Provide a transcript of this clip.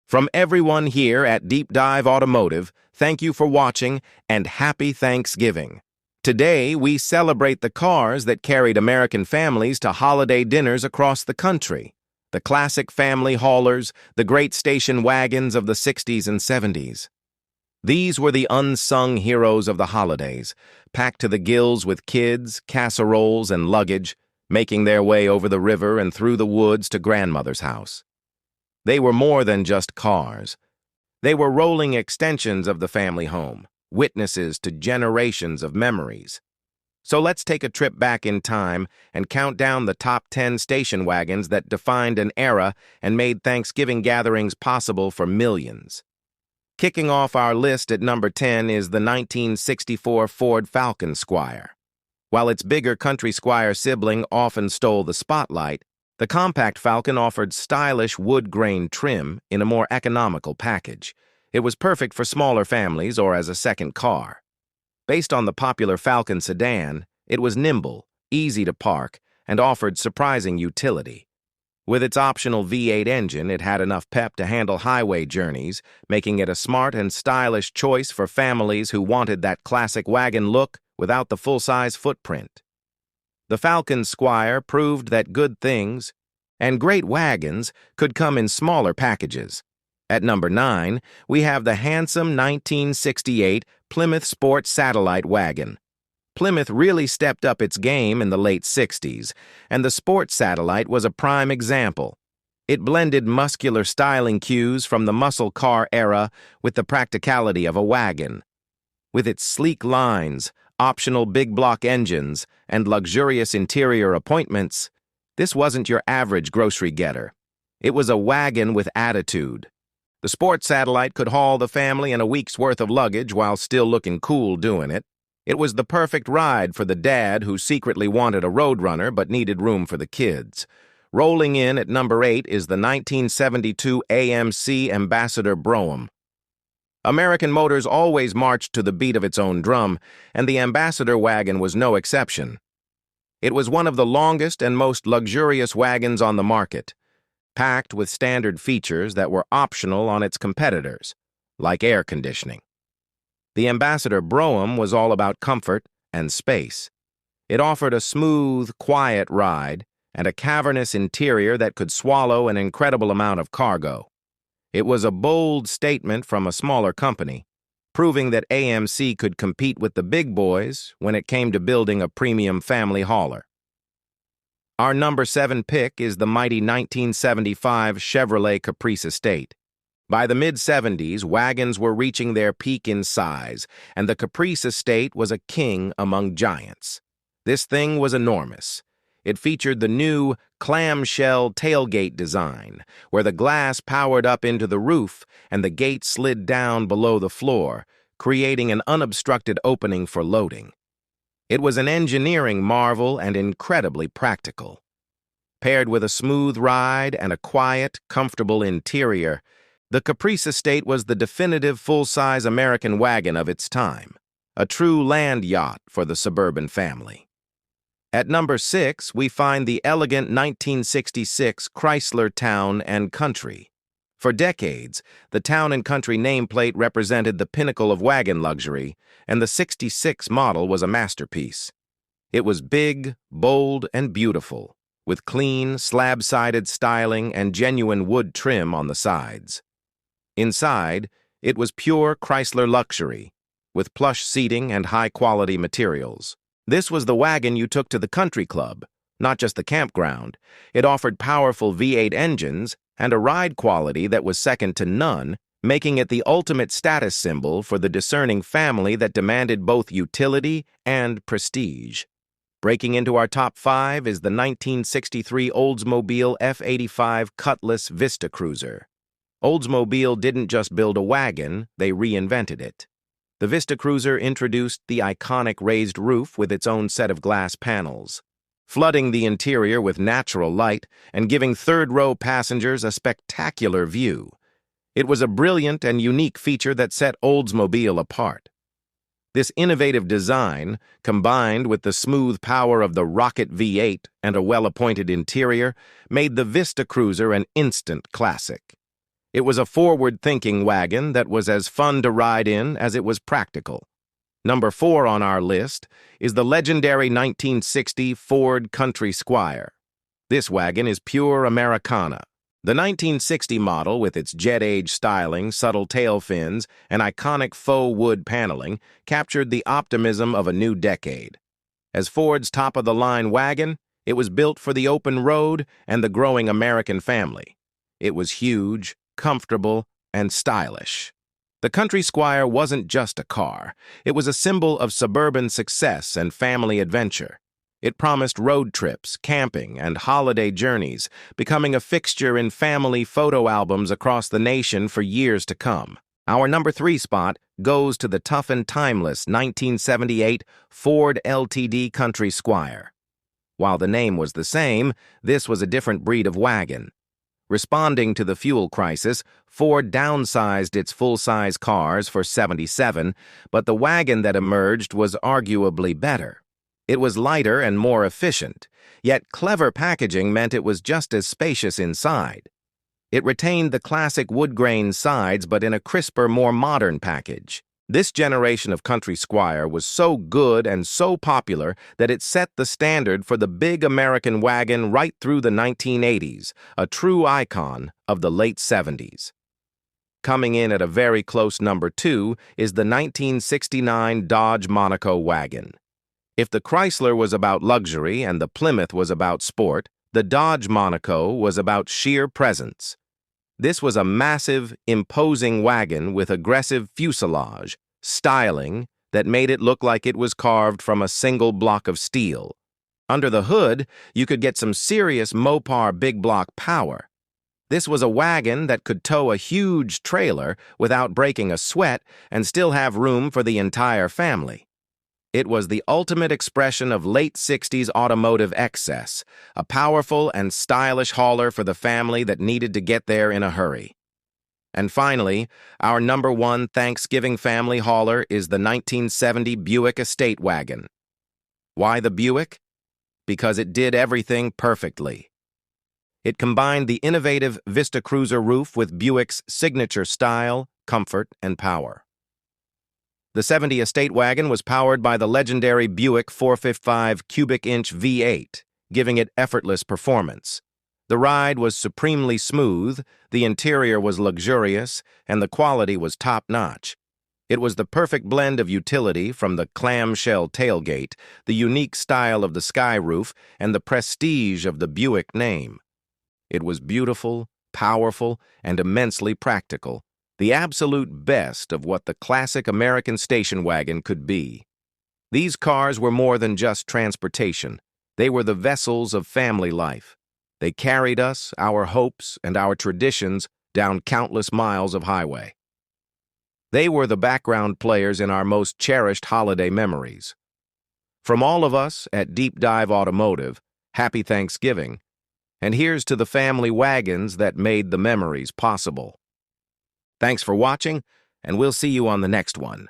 From everyone here at Deep Dive Automotive, thank you for watching and happy Thanksgiving. Today, we celebrate the cars that carried American families to holiday dinners across the country. The classic family haulers, the great station wagons of the 60s and 70s. These were the unsung heroes of the holidays, packed to the gills with kids, casseroles, and luggage, making their way over the river and through the woods to grandmother's house. They were more than just cars. They were rolling extensions of the family home, witnesses to generations of memories. So let's take a trip back in time and count down the top 10 station wagons that defined an era and made Thanksgiving gatherings possible for millions. Kicking off our list at number 10 is the 1964 Ford Falcon Squire. While its bigger Country Squire sibling often stole the spotlight, the compact Falcon offered stylish wood-grain trim in a more economical package. It was perfect for smaller families or as a second car. Based on the popular Falcon sedan, it was nimble, easy to park, and offered surprising utility. With its optional V8 engine, it had enough pep to handle highway journeys, making it a smart and stylish choice for families who wanted that classic wagon look without the full-size footprint. The Falcon Squire proved that good things and great wagons could come in smaller packages. At number 9, we have the handsome 1968 Plymouth Sport Satellite Wagon. Plymouth really stepped up its game in the late 60s, and the Sport Satellite was a prime example. It blended muscular styling cues from the muscle car era with the practicality of a wagon. With its sleek lines, optional big block engines, and luxurious interior appointments, this wasn't your average grocery getter. It was a wagon with attitude. The Sport Satellite could haul the family in a week's worth of luggage while still looking cool doing it. It was the perfect ride for the dad who secretly wanted a Roadrunner but needed room for the kids. Rolling in at number 8 is the 1972 AMC Ambassador Brougham. American Motors always marched to the beat of its own drum, and the Ambassador wagon was no exception. It was one of the longest and most luxurious wagons on the market, packed with standard features that were optional on its competitors, like air conditioning. The Ambassador Brougham was all about comfort and space. It offered a smooth, quiet ride and a cavernous interior that could swallow an incredible amount of cargo. It was a bold statement from a smaller company, proving that AMC could compete with the big boys when it came to building a premium family hauler. Our number 7 pick is the mighty 1975 Chevrolet Caprice Estate. By the mid-70s, wagons were reaching their peak in size, and the Caprice Estate was a king among giants. This thing was enormous. It featured the new clamshell tailgate design, where the glass powered up into the roof and the gate slid down below the floor, creating an unobstructed opening for loading. It was an engineering marvel and incredibly practical. Paired with a smooth ride and a quiet, comfortable interior, the Caprice Estate was the definitive full-size American wagon of its time, a true land yacht for the suburban family. At number 6, we find the elegant 1966 Chrysler Town and Country. For decades, the Town and Country nameplate represented the pinnacle of wagon luxury, and the '66 model was a masterpiece. It was big, bold, and beautiful, with clean, slab-sided styling and genuine wood trim on the sides. Inside, it was pure Chrysler luxury, with plush seating and high-quality materials. This was the wagon you took to the country club, not just the campground. It offered powerful V8 engines and a ride quality that was second to none, making it the ultimate status symbol for the discerning family that demanded both utility and prestige. Breaking into our top 5 is the 1963 Oldsmobile F85 Cutlass Vista Cruiser. Oldsmobile didn't just build a wagon, they reinvented it. The Vista Cruiser introduced the iconic raised roof with its own set of glass panels, flooding the interior with natural light and giving third-row passengers a spectacular view. It was a brilliant and unique feature that set Oldsmobile apart. This innovative design, combined with the smooth power of the Rocket V8 and a well-appointed interior, made the Vista Cruiser an instant classic. It was a forward-thinking wagon that was as fun to ride in as it was practical. Number 4 on our list is the legendary 1960 Ford Country Squire. This wagon is pure Americana. The 1960 model, with its jet-age styling, subtle tail fins, and iconic faux wood paneling, captured the optimism of a new decade. As Ford's top-of-the-line wagon, it was built for the open road and the growing American family. It was huge, comfortable, and stylish. The Country Squire wasn't just a car. It was a symbol of suburban success and family adventure. It promised road trips, camping, and holiday journeys, becoming a fixture in family photo albums across the nation for years to come. Our number 3 spot goes to the tough and timeless 1978 Ford LTD Country Squire. While the name was the same, this was a different breed of wagon. Responding to the fuel crisis, Ford downsized its full-size cars for '77, but the wagon that emerged was arguably better. It was lighter and more efficient, yet clever packaging meant it was just as spacious inside. It retained the classic wood-grain sides but in a crisper, more modern package. This generation of Country Squire was so good and so popular that it set the standard for the big American wagon right through the 1980s, a true icon of the late '70s. Coming in at a very close number 2 is the 1969 Dodge Monaco wagon. If the Chrysler was about luxury and the Plymouth was about sport, the Dodge Monaco was about sheer presence. This was a massive, imposing wagon with aggressive fuselage, styling that made it look like it was carved from a single block of steel. Under the hood, you could get some serious Mopar big block power. This was a wagon that could tow a huge trailer without breaking a sweat and still have room for the entire family. It was the ultimate expression of late '60s automotive excess, a powerful and stylish hauler for the family that needed to get there in a hurry. And finally, our number 1 Thanksgiving family hauler is the 1970 Buick Estate wagon. Why the Buick? Because it did everything perfectly. It combined the innovative Vista Cruiser roof with Buick's signature style, comfort, and power. The '70 Estate wagon was powered by the legendary Buick 455 cubic-inch V8, giving it effortless performance. The ride was supremely smooth, the interior was luxurious, and the quality was top-notch. It was the perfect blend of utility from the clamshell tailgate, the unique style of the sky roof, and the prestige of the Buick name. It was beautiful, powerful, and immensely practical, the absolute best of what the classic American station wagon could be. These cars were more than just transportation. They were the vessels of family life. They carried us, our hopes, and our traditions down countless miles of highway. They were the background players in our most cherished holiday memories. From all of us at Deep Dive Automotive, happy Thanksgiving, and here's to the family wagons that made the memories possible. Thanks for watching, and we'll see you on the next one.